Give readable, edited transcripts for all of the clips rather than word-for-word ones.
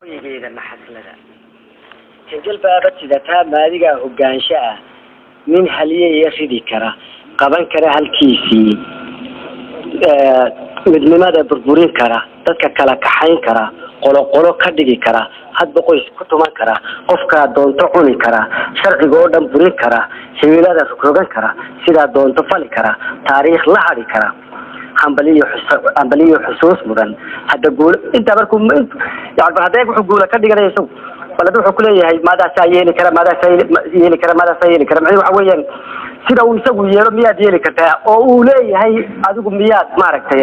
ويجينا محسلة تنجل بابا تدتا مادقا هقانشاء من هلية يخذي كرا قبان كرا هالكيسي midnimada burburin kara dadka kala kaxayn kara qolo ka dhigi kara hadba qoys ku tuman kara qofka doonto cuni kara sharciga oo dhan burin kara himilada rogan kara sida doonto fali kara taariikh la hadi kara hambaliyo xusuus mudan hada guul inta markuu yaad haday wuxuu guul ka dhiganayso wala wuxuu ku leeyahay maada saayeen kara waxa weeyaan sida uu isagu yeelo miyaad yeeli kartaa oo uu leeyahay adigu miyaad maaragtay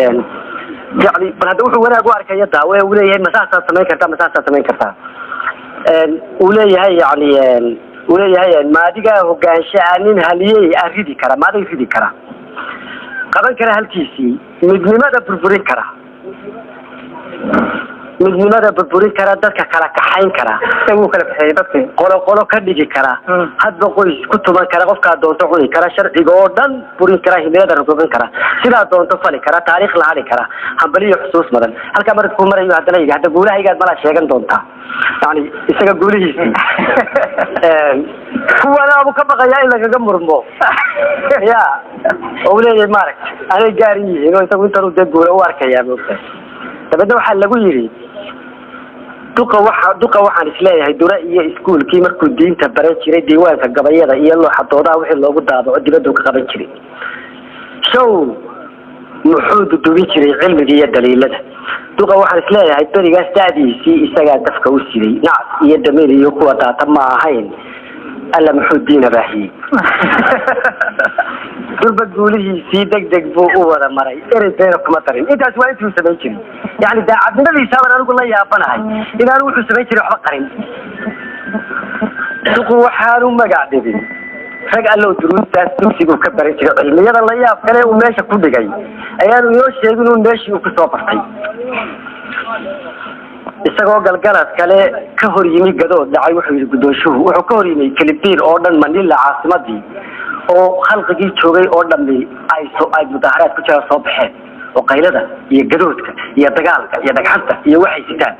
يعني بل هذا وحنا أقول لك يا دعوة ولا هي مساحة سمين كرتا ولا هي يعني ولا هي ما دقة هو كان شأنين هليه أريد كرا ما ده يفيد كرا قبل كرا هالكيسي من ماذا بربوري كرا من ماذا بربوري كرا ده كرا كحين كرا سووا كلا في بس قولوا كديجي كرا هاد بقول كنت ما كرا قف كادون تقولي كرا شرق جوردن بورين كرا هنيدا ركوبين كرا سيدا دون تفلي كرا تاريخ لهالي كرا هنبلي حسوس مثلا هل كبرت كمرة يهدنا يهدا قولها يقعد ملا شيئا دون تا يعني إسقى قولي هو أنا أبو كم غيا إلا كجمر مو يا أولي مارك أنا جاري إنه يسوي ترى تقول أوارك يا مكتب تبدو حل لقولي duqa waxaan isleeyahay dura iyo iskuulkii markuu diinta baran jiray diiwaanka gabayada iyo loo xadoodaa wixii loogu daabaco dibadda ka qaban jiray show muxuu dubin jiray cilmiga iyo daliilada duqa waxaan isleeyahay barigaas daadiisii isagaa dafka u siday nacas iyo dameen iyo kuwa daata ma ahayn alla muxuu diina baahiyey durba guulihiisii degdeg buu u wada maray ereybeena kuma darin intaas waa intuu samayn jiray يعني دا عبد النبي سامر أنا أقول له يا بناي إذا أنا وحش سمعت لي وحبا قرين سقوا حالهم ما قاعدين فقال له دروس تمسك وكبر علميا الله يا فكره وماشي كل جاي أيانو يوش يقولون ماشي وكسوف حي isagoo galgalad kale ka hor yimi gadood dhacay wuxuu gudooshuhu wuxuu ka hor yimi Philippines oo dhan Manila caasimadii oo khalqigii joogay oo dhan ay mudaharaad ku jira soo baxeen وقيلده هي جدودك هي دجالك هي دجحته هي وحي ستان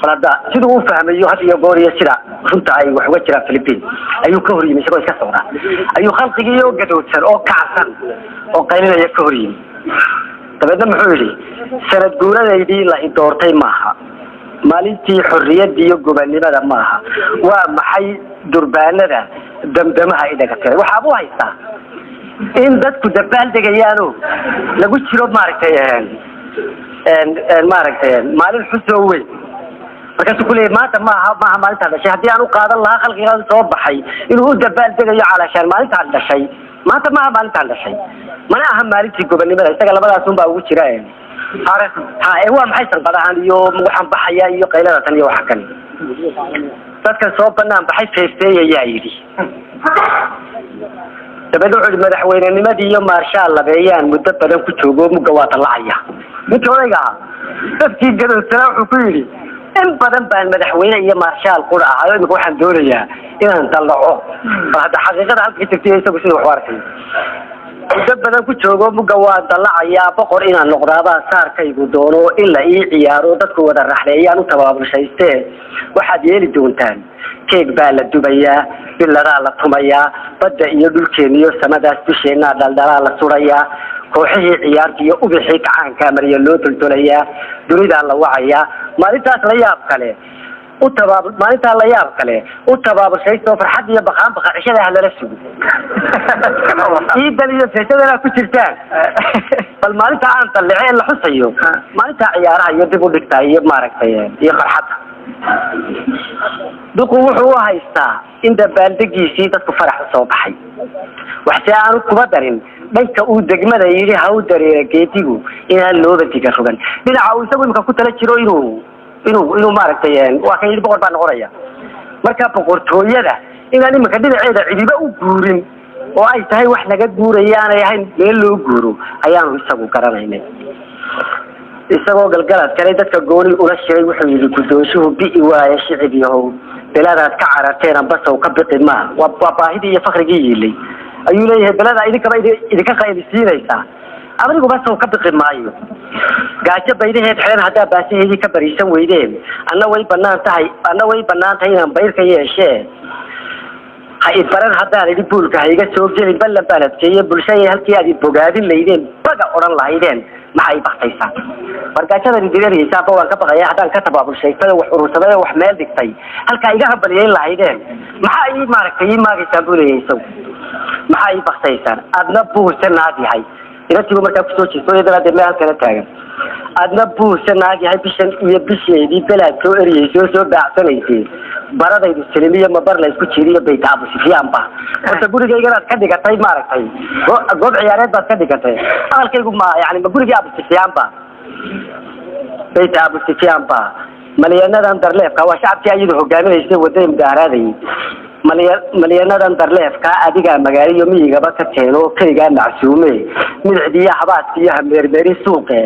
فلذا سيد uu fahmayo had iyo goor iyo sida runta ay wax uga jira Philippines ayuu ka hor yimi isagoo iska socda ayuu khalqigiyo gadoodsan oo kacsan oo qaylinaya ka hor yimi tabada muxuu yiri sanad guuradeedii la doortay maaha maalintii xorriyadii iyo gobonimada maaha waa maxay durbaanada damdamaha idaga tiray waxa uu haystaa in dadku dabaal degayaano lagu jiro maaragtay maalin xuso weyn markaasuu ku leeyahay maanta maaha maalinta dhashay haddii aan u qaadan lahaa khalqiga soo baxay inuu u dabaal degayo calaashaan maalinta dhashay maanta maaha maalinta dhashay mana aha maalintii gobonimada isaga labadaas un baa ugu jira waa maxay sanqadahan iyo waxaan baxaya iyo qaylada tan iyo waxa kale dadka soo banaan baxay feesteeyayaa yidhi تبدو عند مدحوين النمدي يوم ما شاء الله بيان مدة بدن كتوجو مجوات العيا متولجها تفكير جد السلام حكيري إن بدن بين مدحوين يوم ما شاء القرآن هذا نقول حمدولية إن نطلعه فهذا حقيقة هذا كتير يسوي شيء حوارتي مدة بدن كتوجو مجوات العيا بقر إن النقطة صار كيبو دونه إلا عيارو تذكر هذا الرحلة نتبع بشيء واحد يلي دون تاني كيك بالدبيا بالرالة طمية بدأ يدل كينيو سمداس بشينا دلدلالة سوريا كوحيه عيارتي وبحيك عن كامر يلو تلتوليا دريد الله وعيا ما لتاس لياب كله ما لتاس لياب كله وتباب شيء سوف حد يبقى عشان أهل رسول إيه دليل فيتنا كتيرتان فالما لتاس عن طلعي اللي حصيو ما لتاس عيارها يدبو دكتاي مارك فيه يخرحتها duqu wuxuu haystaa in dabaaldegiisii dadku farax soo baxay waxa aanu kuba darin dhanka uu degmada yiri ha u dareero geetigu inaan looba diga rogan dhinaca uu isagu imka ku tala jiro inuu maaragtay waa ka yiri boqor baan qoraya marka boqortooyada inaan imka dhinaceeda cidiba u guurin oo ay tahay wax laga guurayaan ay ahayn meel loo guuro ayaanu isagu garanaynay isagoo galgalad kale dadka gooni ula sheegay wuxuu yiri gudooshuhu bii waaya shicibiyahow beladaad ka cararteen basow ka biqi ma waa baahidii iyo faqrigii yilay ayuu leeyahay belada idinka qaydisiinaysa أمريكا بس هو كبر مايو قاعد بيده حين هذا بس هذي كبر يسوي ويدين أنا وي بنان تاي بيرك يشيء هاي بران هذا اللي بقول كهيجا سوق جل بلد كي بلشة هالكي هذه بقادين ليدين بقى أوران لايدين ما هي بحثيسان بركاتنا الدنيا حساب وان كبر يا حدا كتب أبو الشيء وحروسه وحمال دكتي هالكي هيجا بليين لايدين ما هي ماركتي ما يسابون يسوي ما هي بحثيسان أدنى بوسن هذه هاي إذا تقول ما تفسوش سوي ده دماغ كذا تاجر أدنى بوسن هذه هاي بيشن دي بلاد كوري سو بعثنا يصير برada Islamiya ma bar la isku jiiriyo bay taabo sifiyaan ba inta gurigayga aad ka dhigatay maaragtay goob ciyaareed baad ka dhigatay halkaygu ma yaani ma guriga aad sifiyaan ba bay taabo sifiyaan ba maliyanadan darleefka waa shacabkii ayadu hogaaminaysay wadada mudaaraday maliyanadan darleefka adiga magaaliyo miyigaba ka teeno kaliga macsuume midcidiya habaaskiyo hameermeeri suuqe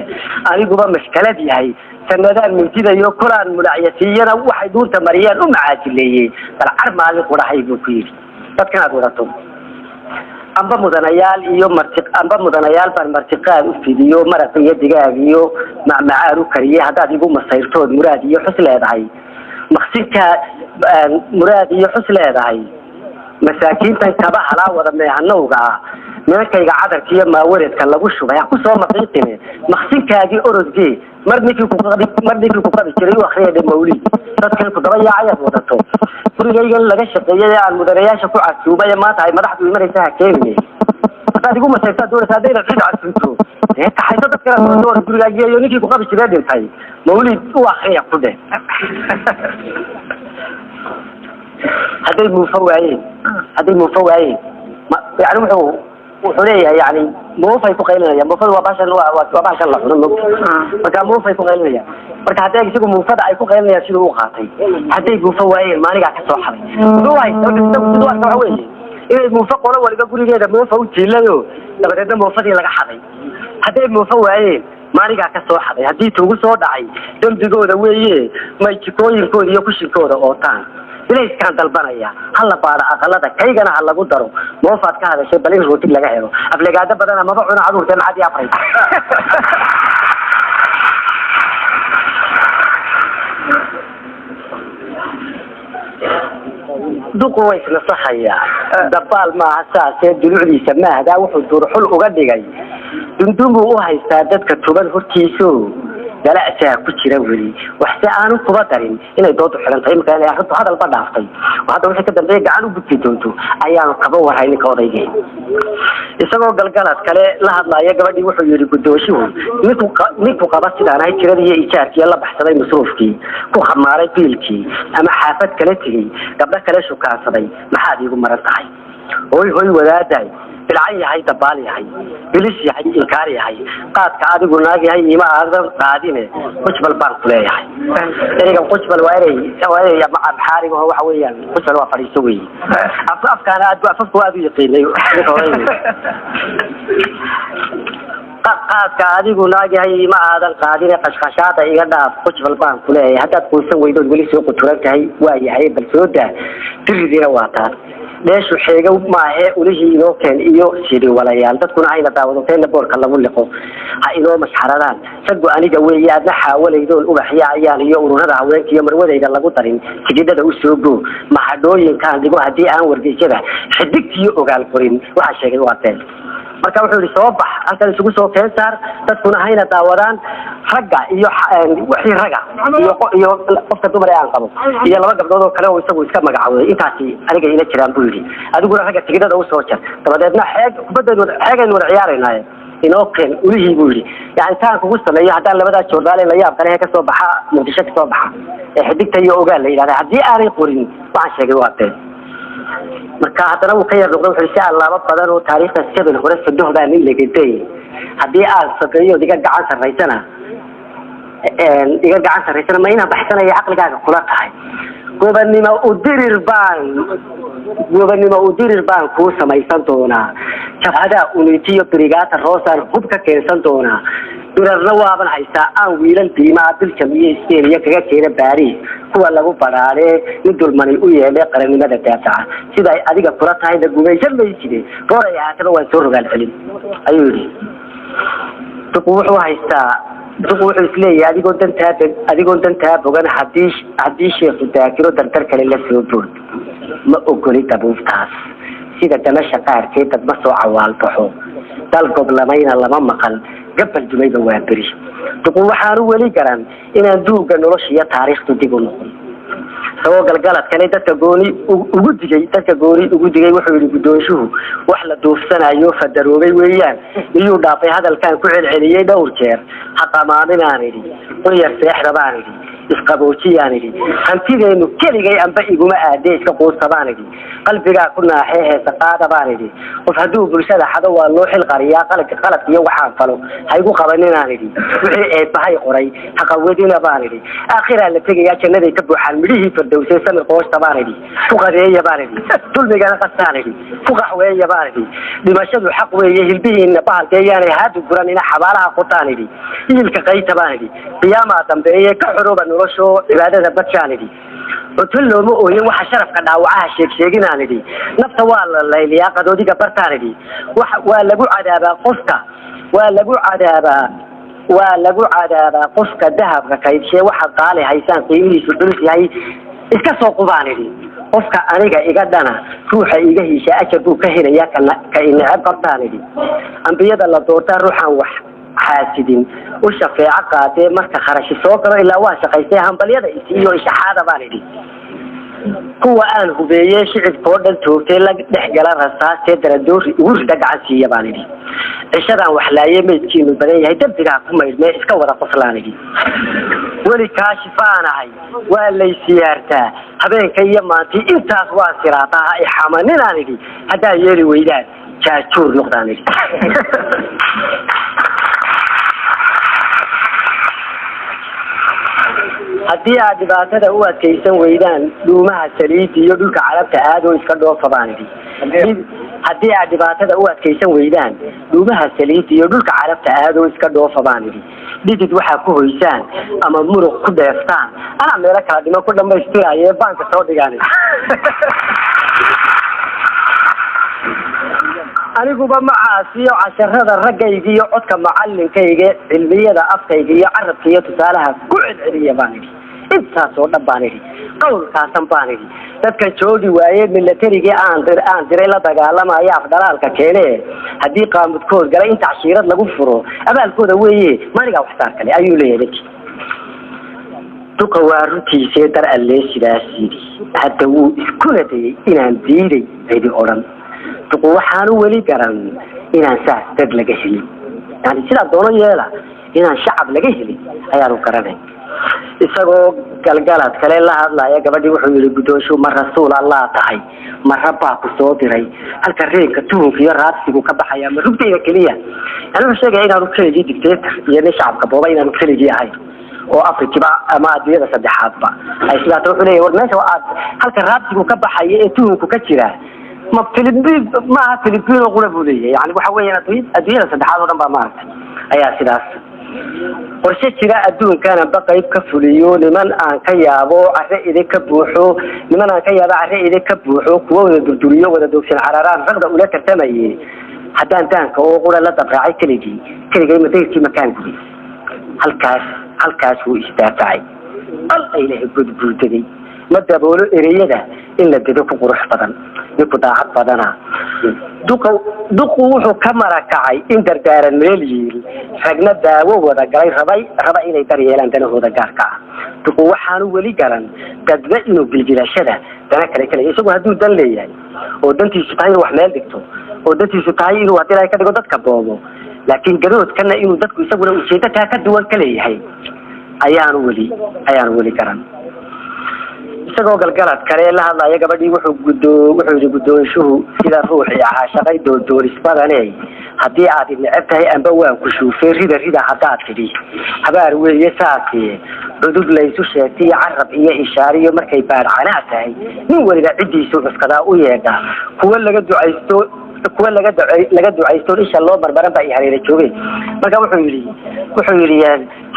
aniguba mashkalad yahay سندان من كذا يوكلان ملاعيتينا واحد دون تمريان عاجلية فالعرب ما عليك ولا حي بكير تذكر أقولتهم أنبا مدنيال بالمرتقال فيديو مرتين دقائق مع معارو كريه هذا يقوم مصيرتون مرادي يحصل هذا هاي مخصيك مرادي يحصل هذا هاي مساكين تنتبه على وضع من النوغا ما كي قعدر كي ما ورد كان لغوش وبيع كسر مقيتني مخصيك هذه أرزقي مرني في كوكب كريو أخير المولي تذكر كتبيا عيط وضعته كل جاي لقى الشقية على المدرية شكو عسوبة ما تعي ما راح تقول مريسها كيفني هذا يقول مسيرة دور سادين الحين عسوبته حيث تذكر الدور كل جاي يوني في كوكب كريو تاي مولي هو أخير كده هذا المفوعين يعني وحوليه يعني مو في فقيلنا يعني مفضل وباشا الله فكان مو في فقيلنا marka haday isagu muufada ay ku qeynayaan sidoo uu qaatay haday guufawaayeen maaliga ka soo xaray waxa weeye inay muufaqo waliga gurigeeda muufa u jiilayo dabadeedna muufadii laga xaday haday muufawaayeen maaliga ka soo xaday hadii tuugu soo dhacay dambigooda weeye may jikooyinkooda iyo kushinkooda oo taan إلى كان دلبانيا هلا بارا أقلده كي جنا هلا قدروا موافق هذا الشيء بلين روتين لجهله قبل قاعدة بدنا ما بعنا عدو تم عادي أفريق دوق ويس نصحية دبال ما حساس يدلعني سماه هذا وحضور حلو قد جاي دندوم وهاي سادات كتبان هرتيسو لا أشياء كتير أولي وحسأنو كبترين إنه يدوتو حلم طيب كان يحطو هذا البدافطي وهذا وش كده بيجي عنو بتجونتو أيام كبوا هاي نكوديجي يسمعوا قلقلات كله لا هذا يجبدي وحو يري كدوشيو نيكو قبضت أنا هاي كده هي إيشارك يلا بحثي مصروفكي كو خمارة بيلكي أما حافظ كلتي قبل كله شو كاسبي ما حد يقول مرة صحي هوي ولادي بالعين هاي دبالي هاي بليش هاي إنكاري هاي قاد كعادي قلناقي هاي ما أرض قادينه قشبل بانك ليه هاي إنك قشبل واري يا مع بحاري وهو حويا قشبل وفري سوي أف كان أفك وادي يقين لي قاد كعادي قلناقي هاي ما أرض قادينه قشقشات إيجادا قشبل بانك ليه حتى تقول سوي دول بليش سوق ترك هاي هاي بالسودة تريدين واتار ليش وحيجو معه وليه إنه كان إيو سيري ولا يال تكون عينة تعوضتين لبورك الله ملقو هاينو مسحران صدقوا أني جوي يادنا حاول يدون أبحيا عيال يورون هذا عويك يوم الوضع إذا الله قطرين تجد هذا أسلوبه ما حدوين كان دقوا هدي أن ورقي كذا حدك يو قال قرين وحشة الوقتين marka wuxuu yiri soo bax halkan isugu soo keensaar dadkuna hayna daawadaan ragga iyo wixii ragga iyo qofka dumar aan qabo iyo laba gabdhood oo kale oo isagu iska magacaabay intaasi aniga ila jiraan buu yiri adiguna ragga tigidada u soo jar dabadeedna xeegan wada ciyaaraynaa inoo keen ulihii buu yiri yaani taan kugu sameeyo hadaan labada joordaal la yaab kale ka soo baxa muqdisho ka soo baxa xidigta iyo ogaal la yiraahdo hadii aanay qorin waxaan sheegay waa marka hadana uu ka yar noqdo wuxuu si allaaba badan oo taariikhda sidoo hore saddexda nin la geeyay hadii aad sameeyo diga gacan sarreysana ma ina baxsanaya aqligaaga kula tahay gobannimo u dirir baan ku samaysan doonaa jabhada unitiyo brigada rosan hubka keensan doonaa durarna waaban haysaa aan wiilal diimaa bil jamiye isteeriya kaga jeeda baari kuwa lagu baraare mid dulmani u yeelay qarannimada daafaca sida ay adiga kula tahay da gumaysan ma jide hore ay ahaataba waan soo rogaal celin ayuu yiri wuxuu haystaa wuxuu isleeyahay adigoo dantaa bogan haddii sheekhu daakiro dardar kale la soo bood ma ogoli dabuuftaas sida damasha qaarkeed dad ma soo cawaalbaxo dal goblamayna lama maqal gabal dumayba waa beri waxaanu weli garan inaan duuga nolosha iyo taariikhdu dib u noqon saboo galgalad kale dadka gooni ugu digay wuxuu yiri gudoonshuhu wax la duufsanayo fadaroobay weeyaan iyuu dhaafay hadalkan ku celceliyay dhowr jeer haqamaaminaan idhi qoyar seexdabaan idhi isqaboojiyaan idhi hantideenu keligay amba iguma aadee iska quusabaan idhi qalbigaa ku naaxee heesa qaadabaan idhi qof hadduu bulshada xado waa loo xil qariyaa qaladka iyo waxaan falo ha igu qabaninaan idhi wixii eebbahay qoray haqawadina baan idhi aakhiraa la tegayaa jannaday ka buuxaan midhihii fardowsay samir qooshta baan idhi ku qadeeya baan idhi dulmigana qastaan idhi ku qaxweeya baan idhi dhimashadu xaq weeye hilbihiina bahalkeeyaanay haadu guran ina xabaalaha qutaan idhi hilka qayta baan idhi qiyaamaa dambeeye ka xorooba nolosho cibaadada badkaan idhi وتلو مؤمن وحشرف كذا وعاشق شيء نادي نفط والله اللي يأخذ وديك برتاندي ولا جو عذابا قصة ولا جو عذابا قصة ذهب كيد شيء واحد قال هيسان قيمي سدرس هاي إسكسو قباني قصة أنا إجدنا روح إيجي شيء أشبه كهنا يا كإن عبرتاندي أم بيد الله دورتان روحان حاسدين وشفيع قاتي مركز خرج السوق إلا واسق يسهم باليد يسيو إشحاد بالدي هو أن هو بيشيع الفرد توكل نحجلا رصاص تدر الدور ورد عسية بالدي إشارة وحلاية متكين البنية تبدأ كم ما إسكوا رقصلاني ولكاشفان هاي ولا يسيرته هبين كيما تي أنت واسراتها إحامنا نادي هذا يري ويدان شاشور نقطاني haddii aad dhibaatada u adkaysan weydaan dhuumaha saliid iyo dhulka carabta aad oo iska dhoofabaanidi haddii aad dhibaatada u adkaysan weydaan dhuumaha saliid iyo dhulka carabta aad oo iska dhoofabaanidi dhidid waxa ku hoysaan ama muruq ku dheeftaan ana meel kala dhimo ku dhameystiraayo banka soo dhigaan aniguba macaasiyo casharada ragayga iyo codka macallinkayga cilmiyada afkayga iyo carabkaiyo tusaalaha ku celceliya baan idhi intaas oo dhan baan idhi qowlkaasan baan idhi dadka joogi waaye milatarigii aan diray la dagaalamaya afdhalaalka keene haddii qaamudkood galay inta cashiirad lagu furo abaalkooda weeye maniga waxtaar kale ayuu leeyahay duqa waa runtiisee dar alle sidaas yidhi hadda wuu iskuna dayay inaan diiday cidi odhan waxaanu weli garan inaan saas dad laga helin yani sida doono yeela inaan shacab laga helin ayaanu garanay isagoo galgalad kale la hadlaya gabadhii wuxuu yiri gudoonshu ma rasuul Allah tahay ma rabba ku soo diray halka reerka tuunka iyo raadsigu ka baxaya ma rugtayda kaliya anuu sheegay inaanu kaliya dictator iyo shacabka booba inaanu kaliya ahay oo Afrika ama adduunyada saddexaadba ay sidaa wuxuu leeyahay war meesha halka raadsigu ka baxaya ee tuunku ka jira ما فيلبين ما فيلبين وقوله بوليه يعني وحوي أدوية صدحات ولا ما معك أي أساس ورشة شراء الدون كان بقى يكفليو لمن أن كيابو عرق إذا كبوحو لمن أن كيابو عرق إذا كبوحو كوه الدكتوريو ولا دوكس العراران رغد أولا ترتمي حتى أنتان كوه لا تقرأي كليجي متى في مكان كذي هل كاس هو استافعي الله إله يقول بولتني ما دبولو إريدا إلا بدو فقروح بدن يبدا حد بدنا دقو كاميرا كعي إن دردار الميل رجنا داو وذا جاي رباي إلى تريال عندنا هذا جاركا دقو حانو ولي جرن تدبئ إنه بالجلاشة ده كلا يسوق هدو دللي يعني ودنتي ستاي وحمل دكتور ودنتي ستاي إنه هتلاقي كده قدرت كبابو لكن جرود كنا إنه دتكو يسوقنا وشيتا كدول كلي هاي أيانو ولي جرن isagoo galgalad kale la hadlaya gabadhii wuxuu yiri gudoonshuhu sida ruuxii caashaqay doorisbadanay hadii aad necebtahay amba waan ku shuufay rida hadaad tidhi habaar weeye saasiye cudud laysu sheegtay carab iyo ishaariyo markay baarcanaa tahay nin waliba cidiisu iskada u yeedha kuwa laga ducaysto isha loo barbaran baa hareera joogay marka wuxuu yiri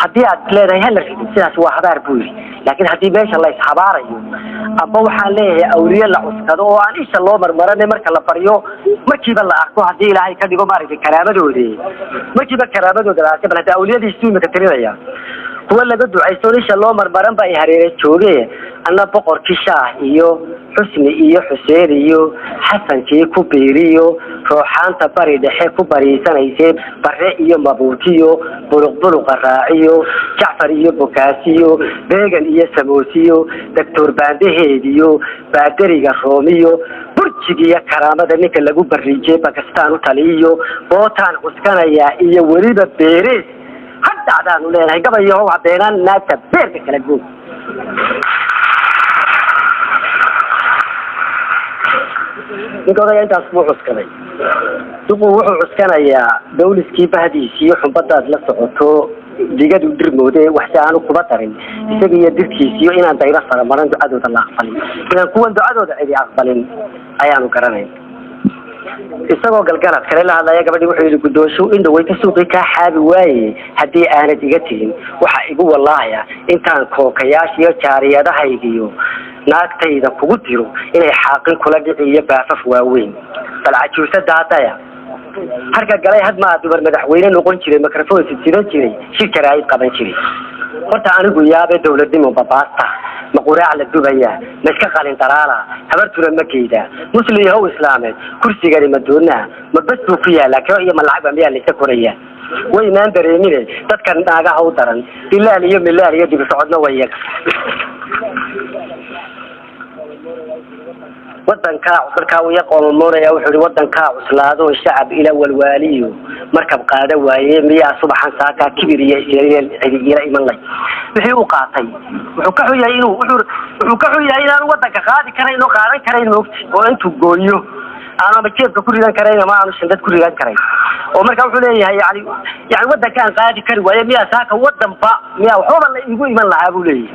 haddii aad leedahay hal rid sidaas waa habaar buu yiri laakiin haddii meesha la ishabaarayo aba waxaan leeyahay awliye la cuskado oo aan isha loo marmaranay marka la bariyo markiiba la arko haddii ilaahay ka dhigo maaragtay karaamadooda markiiba karaamadooda la arkay balse awliyadiisu ma ka tirinaya kuwa laga ducaysto isha loo marmaran baa hareerey joogay anna boqorkii shaah iyo xusni iyo xuseen iyo xasankii ku beeriyo ruuxaanta bari dhexe ku bariisanaysay bare iyo mabuutiyo buluq raaciyo jacfar iyo bokaasiyo beegan iyo samoosiyo doctor baandaheediyo baadariga roomiyo burjigiya karaamada ninka lagu bariijay Pakistan u taliyo bootaan cuskanaya iyo weliba beeris hadda aanu leenahay gabayo waxbeenan naagta beerka kala goog intaas buu cuskaday wuxuu cuskanayaa dawliskii bahdiisii iyo xubadaad la socoto digadu dirmoode wax aanu kuba tarin isaga iyo dirkiisiyo inaan dayra faramaran ducadooda la aqbalin inaan kuwan ducadooda cidi aqbalin ayaanu garanay isagoo galgalad kale la hadlaya gabadhii wuxuu yiri gudoosho in dhawayta suuqi ka xaabi waaye hadii aanad iga tirin waxa igu walaahaya intaan kookayaasha iyo jaariyadahaygiyo naagtayda kugu diro inay xaaqin kula dhiciyo baafaf waaweyn bal cajuusa daadaya harka galay had ma dumar madaxweyne noqon jiray mikrafoon sidoo jiray shirka raayid qaban jiray horta anigu yaabay dawladnimo babaasta ma quraac la dubaya miska qalin daraala habartuna ma geeda musliyaha islaameed kursiga madoona ma bas uu ku yaala ka iyo malacab ma la koraya way naan dareemine dadkan naagaha u daran bilaal iyo dib socodna way wadanka cusubka uu yaqoon mooraya wuxuu wadanka cuslaado shacab ila walwaaliyo markab qaada waaye miya subaxan saaka kibiriya ila iman lay wixii uu qaatay wuxuu ka xuyay inuu wadanka qaadi karo inuu qaadan karo oo intuu gooyo أنا بكيف كل ذا كريم ما أنا شندت كل ذا كريم ومركب حليه يعني وده كان قاعد كريم ويا ميا ساك ودم فا ميا وحوم اللي يقول من لعبوا لي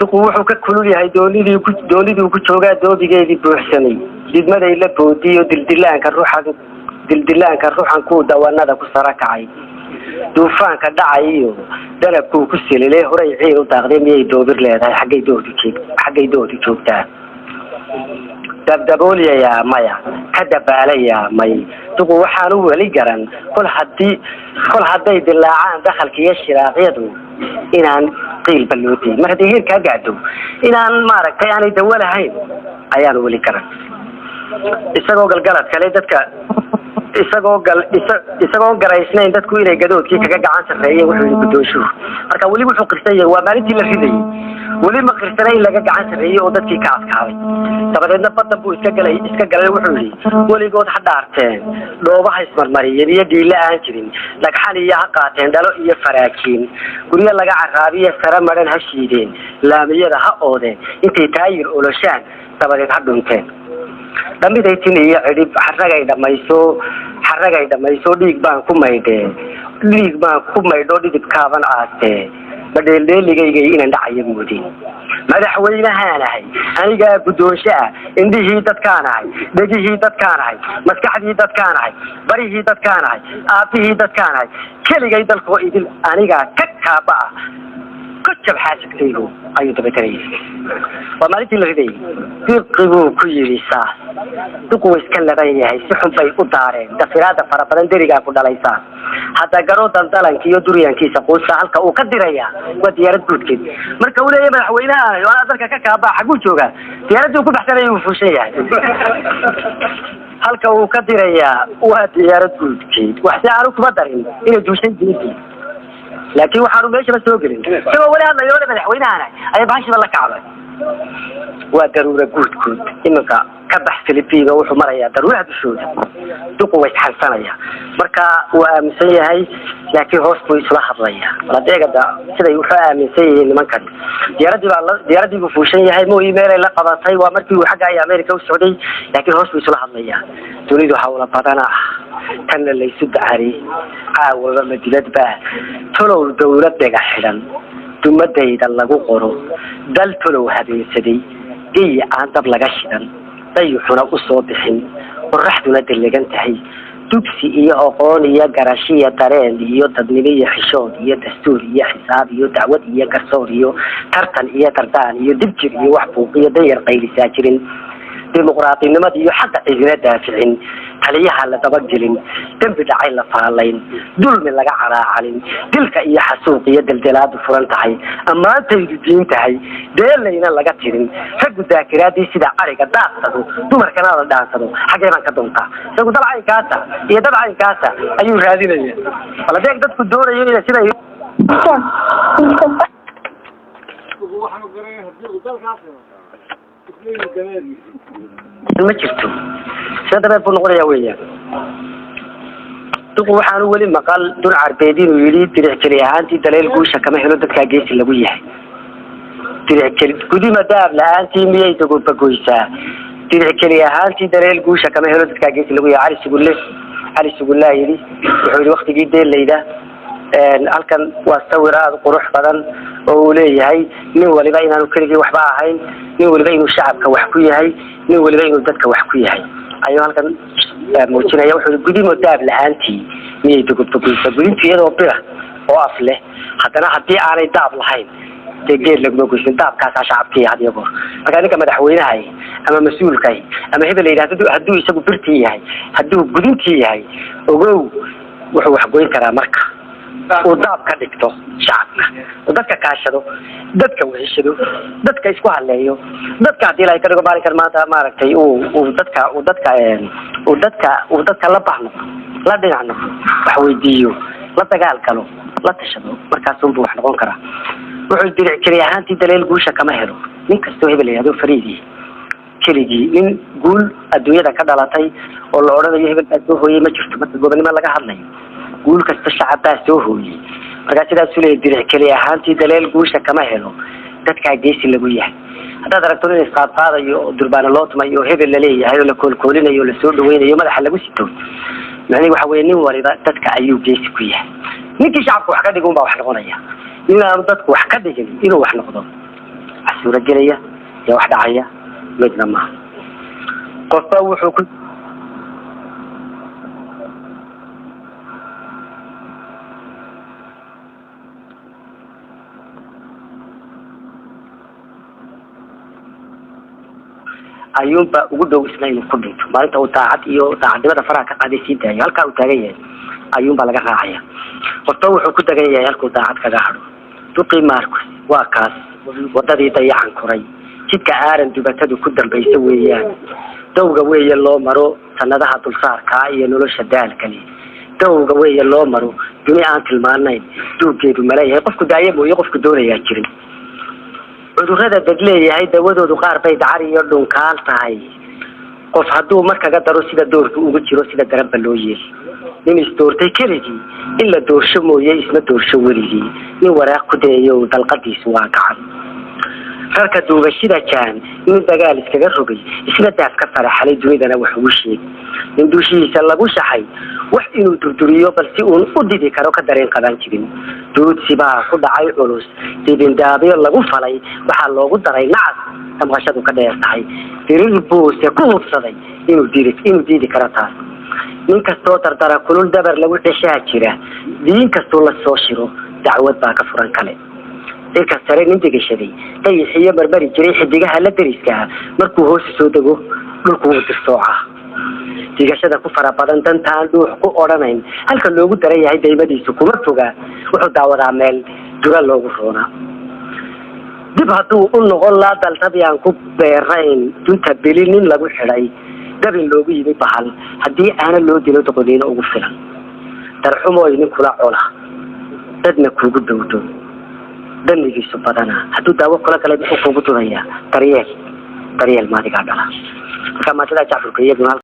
تقوحوا ككلوا لي هاي دولي وكتشوجا دودي جاي بروحسني جد ما ده إلا بودي ودلدلان كروح عنكود وانا ده كسرك عاي دوفان كدعايو ده كو كسل ليه هري عيرو تقديم يدوبر له ده حاجة دودي شوكته دبدبولي يا مايا كدب علي يا ماي تقول وحانو ولي جرن كل حدي دلاعان دخل كيش راقيدو إن قيل بلوتي ما هديهير كقعدو إن مارك يعني دولة هاي أيان ولي جرن إسقوا قلقلت كليدتك isagoo garaysnayn dadku inay gadoodkii kaga gacan sareeyay wuxuu ku doosho marka wali wuxuu qirtay waa maalintii la riday wali ma qirtay laga gacan sareeyay oo dadkii ka adkaaday dabadeedna badan buu iska galay wuxuu yiri waligood xadaarteen dhoobaha ismarmariyay iyo diila aan jirin lagxal iyo qaateen dhalo iyo faraakiin guriga laga caraabiye sare maran hashiideen laamiyada ha oodeen intay taayir oloshaan dabadeed ha dhunteen dambidaytin iyo cidib xaragay dhamayso dhiig baan ku maydho dhidib kaaban aastee badheeldheeligayga inaan dhacayo moodin madaxweynahaanahay aniga gudoosha indhihii dadkaanahay dhegihii dadkaanahay maskaxdii dadkaanahay barihii dadkaanahay aabihii dadkaanahay keligay dalkoo idil aniga ka kaaba كتب حاسكتيله أيوة تبتري وما لقي الغدي يقبو كل رسالة تقوى إسكال بيني هاي سحن في قدارين دفرادة فرابدن دريقا قد ليسا حتى قروا دانتالان كي يدوريان كي سقول سألك وقدريا وديارت قدكين مركا ولا يمن حوينا وانا ذلك كاكابا حقول شوغا ديارت وكل بحثنا يوفوشيا هلك وقدريا وديارت قدكين وحتى عروك بدرين إنه دوشين جنسي لكن وحرم ليش بس توقلين سوى ولا هذا يولي مدحوينها أي بحش بالله كعبة وضرورة كود إنك كبح فيلبينة وحمرية ضرورة بشود تقوى يتحسنية مركا ومسية هاي لكن هوسبو يصلح الرئية ولا ديقة كده يوحى مسية اللي من كان دياردي بفوشية هاي مو إيميل إلا قضاطي ومركي وحقا أي أمريكا والسعودية لكن هوسبو يصلح الرئية تريد حول بطنا كان اللي يسد عاري عاوة مدينة باه تلو دولة ديقة حلان ثم ديدا لغو قرو دل تلو هذه سدي إيه عن دب لغشدا ضيحنا أصوبحين ورحتنا دلقان تحي dugsi iyo aqoon iyo garasho iyo dareen iyo dadnimo iyo xishood iyo dastuur iyo xisaab iyo dacwad iyo garsoor iyo tartan iyo dardaan iyo dibjir iyo wax buuq iyo dayar qaylisaa jirin dimuqraadinimada iyo xaqa cidina daaficin taliyaha la dabagelin dambi dhacay la faalayn dulmi laga caraacalin dilka iyo xasuuq iyo daldalaadu furan tahay ammaantaydu diin tahay deelayna laga tirin raggu daakiraadii sida ariga daaqsado dumarkana la dhaansado xaggee baan ka doontaa isagu dabcaynkaasa iyo dabcaynkaasa ayuu raadinaya wala deeg dadku doonayo inay sida ma jirto sida buu noqonayaa weeyaan duq waxaanu weli maqal dur carbeed inuu yidhi diric keli ahaantii daleel guusha kama helo dadkaa geesi lagu yahay diric keli gudima daab la-aantii miyay dagobagoysaa diric keli ahaantii daleel guusha kama helo dadkaa geesi lagu yahay cali sugullaa yidhi wuxuu yidhi waktigii deelayda halkan waa sawir aada qurux badan oo uu leeyahay nin waliba inaanu keligii waxba ahayn nin waliba inuu shacabka wax ku yahay nin waliba inuu dadka wax ku yahay ayuu halkan muujinaya wuxuu gudimo daab la-aantii miyay dagobagoysaa gudintu iyadoo bira oo af leh haddana haddii aanay daab lahayn dee geed laguma goysin daabkaasaa shacabkii had iyo goor markaa ninka madaxweynahay ama mas-uulkay ama hebel la yidhahdo hadduu isagu birtii yahay hadduu gudintii yahay ogow wuxuu waxgoyn karaa marka uu daab ka dhigto shacabka uu dadka kaashado dadka weheshado dadka isku haleeyo dadka haddii la ka dhigo maalinkan maanta maaragtay uu dadka la bahno la dhinacno wax weydiiyo la dagaal galo la tashado markaasunbuu wax noqon karaa wuxuu diric keli ahaantii daleel guusha kama helo nin kastoo hebel yahdo fariidii keligii nin guul adduunyada ka dhalatay oo la odhanayo hebelkaa soo hooyey ma jirto marka gobonnimo laga hadlayo guul kasta shacabkaa soo hooyey markaa sidaasuu leeyahy diric keli ahaantii daleel guusha kama helo dadkaa geesi lagu yahay haddaad aragto nin isqaadqaadayo oo durbaana loo tumayo oo hebel laleeyahay oo la koolkoolinayo o lasoo dhaweynayo madaxa lagu sito macnihi waxa weye nin waliba dadka ayuu geesi ku yahay ninkii shacabka wax ka dhigi unbaa wax noqonaya nin aanu dadku wax ka dhigin inuu wax noqdo wax suuragelaya iyo wax dhacaya midna maaha qofba wuxuu ku ayuunba ugu dhow isna inuu ku dhinto maalinta uu daacad iyo daacadnimada faraha ka qaaday sii daayo halkaa uu taagan yahay ayuunbaa laga raacaya qofba wuxuu ku dagan yahay halkuu daacad kaga hadho duqii maarkus waa kaas wadadii dayacan kuray jidka aaran dubatadu ku dambaysa weeyaan dawga weeye loo maro sanadaha dulsaarkaa iyo nolosha daalkali dawga weeye loo maro duni aan tilmaanayn duuggeedu maleeyahay qofku daaye mooye qofku doonayaa jirin cudurrada dad leeyahay dawadoodu qaar bay dacar iyo dhunkaal tahay qof hadduu markaga daro sida doorku ugu jiro sida garanba loo yeeli nin isdoortay keligii in la doorsho mooye isma doorsho weligii nin waraaq ku dayayo dalqadiisu waa gacan rarka duugashida jaan nin dagaal iskaga rogay isna daaf ka faraxalay dunidana wax ugu sheegay nin dushiisa lagu shaxay wax inuu durduriyo balse uun u didi karo ka dareen qaban jirin duudsi baa ku dhacay culus dibindaabyo lagu falay waxaa loogu daray nacas damqashadu ka dheer tahay dirir buuse ku hubsaday inuu diidi karo taas nin kastoo dardara kulul dabar lagu ceshaa jira diin kastoo la soo shiro dacwad baa ka furan kale ilka sare nin degashaday dayixiyo marmari jiray xidigaha la dariska markuu hoos soo dego dhulku wuu dirsooca digashada ku fara badan dantaan dhuux ku odhanayn halka loogu daran yahay daymadiisu kuma foga wuxuu daawadaa meel dura loogu roonaa dib hadduu u noqon laa daltabi aan ku beerayn dunta beli nin lagu xidhay dabin loogu yimi bahal haddii aana loo dilo doqoniina ugu filan darxumooy nin kula cola dadna kuugu dowdo damigiisu badana hadduu daawo kula kale kuugu dudaya daryeel maadigaa dhala markaa maantada jacfurka iyaduna